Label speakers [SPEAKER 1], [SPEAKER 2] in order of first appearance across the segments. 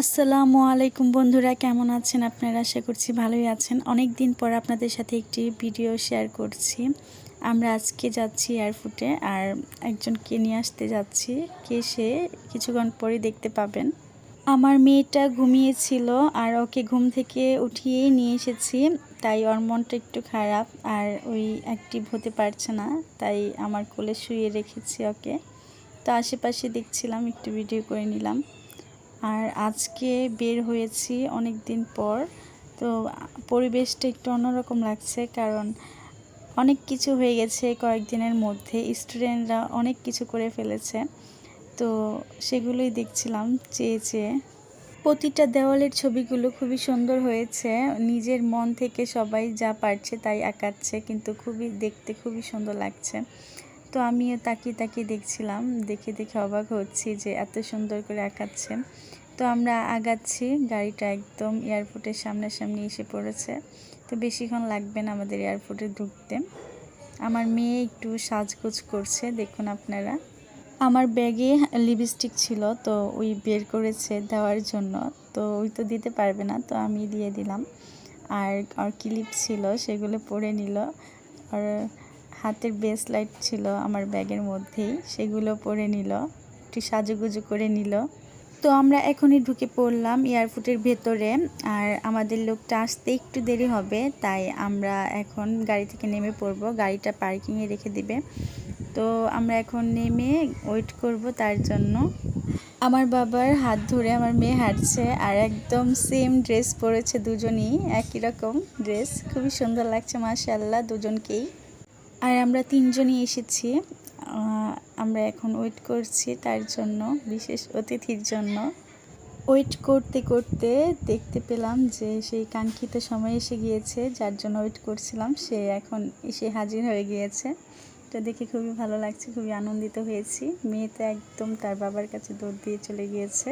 [SPEAKER 1] আসসালামু আলাইকুম বন্ধুরা, কেমন আছেন আপনারা? আশা করছি ভালোই আছেন। অনেক দিন পর আপনাদের সাথে একটি ভিডিও শেয়ার করছি। আমরা আজকে যাচ্ছি এয়ারপোর্টে, আর একজনকে নিয়ে আসতে যাচ্ছি। কে সে কিছুক্ষণ পরে দেখতে পাবেন। আমার মেয়েটা ঘুমিয়েছিল, আর ওকে ঘুম থেকে উঠিয়েই নিয়ে এসেছি। তাই ওর মনটা একটু খারাপ, আর ওই অ্যাক্টিভ হতে পারছে না। তাই আমার কোলে শুয়ে রেখেছি ওকে। তো আশেপাশে দেখছিলাম, একটু ভিডিও করে নিলাম। আর আজকে বের হয়েছি অনেক দিন পর। তো পরিবেশটা একটু অন্যরকম লাগছে, কারণ অনেক কিছু হয়ে গেছে কয়েকদিনের মধ্যে। স্টুডেন্টরা অনেক কিছু করে ফেলেছে, তো সেগুলোই দেখছিলাম চেয়ে চেয়ে। প্রতিটা দেওয়ালের ছবিগুলো খুবই সুন্দর হয়েছে। নিজের মন থেকে সবাই যা পারছে তাই আঁকাচ্ছে, কিন্তু দেখতে খুবই সুন্দর লাগছে। তো আমিও তাকিয়ে তাকিয়ে দেখছিলাম, দেখে দেখে অবাক হচ্ছি যে এত সুন্দর করে আঁকাচ্ছে। তো আমরা আগাচ্ছি, গাড়িটা একদম এয়ারপোর্টের সামনাসামনি এসে পড়েছে। তো বেশিক্ষণ লাগবে না আমাদের এয়ারপোর্টে ঢুকতে। আমার মেয়ে একটু সাজগোজ করছে, দেখুন আপনারা। আমার ব্যাগে লিপস্টিক ছিল, তো ওই বের করেছে দেওয়ার জন্য। তো ওই তো দিতে পারবে না, তো আমি দিয়ে দিলাম। আর ক্লিপ ছিল, সেগুলো পরে নিল। আর হাতের ব্রেসলাইট ছিল আমার ব্যাগের মধ্যেই, সেগুলো পরে নিল, একটু সাজুগুজু করে নিল। তো আমরা এখনই ঢুকে পড়লাম এয়ারপোর্টের ভেতরে। আর আমাদের লোকটা আসতে একটু দেরি হবে, তাই আমরা এখন গাড়ি থেকে নেমে পড়ব। গাড়িটা পার্কিংয়ে রেখে দিবে। তো আমরা এখন নেমে ওয়েট করব তার জন্য। আমার বাবার হাত ধরে আমার মেয়ে হাঁটছে, আর একদম সেম ড্রেস পরেছে দুজনেই, একই রকম ড্রেস। খুবই সুন্দর লাগছে মাশাআল্লাহ দুজনকেই। আর আমরা তিনজনই এসেছি। আমরা এখন ওয়েট করছি তার জন্য, বিশেষ অতিথির জন্য। ওয়েট করতে করতে দেখতে পেলাম যে সেই কাঙ্ক্ষিত সময় এসে গিয়েছে, যার জন্য ওয়েট করছিলাম, সে এখন এসে হাজির হয়ে গিয়েছে। তো দেখে খুবই ভালো লাগছে, খুবই আনন্দিত হয়েছি। মেয়ে তো একদম তার বাবার কাছে দৌড় দিয়ে চলে গিয়েছে,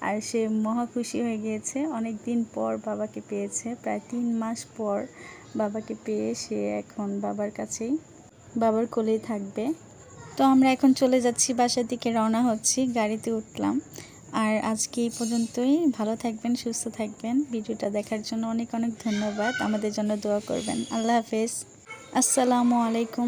[SPEAKER 1] আর সে মহা খুশি হয়ে গিয়েছে। অনেক দিন পর বাবাকে পেয়েছে, প্রায় 3 মাস পর বাবাকে পেয়ে সে এখন বাবার কাছেই, বাবার কোলেই থাকবে। তো আমরা এখন চলে যাচ্ছি, বাসার দিকে রওনা হচ্ছি, গাড়িতে উঠলাম। আর আজকে এই পর্যন্তই। ভালো থাকবেন, সুস্থ থাকবেন। ভিডিওটা দেখার জন্য অনেক অনেক ধন্যবাদ। আমাদের জন্য দোয়া করবেন। আল্লাহ হাফেজ। আসসালামু আলাইকুম।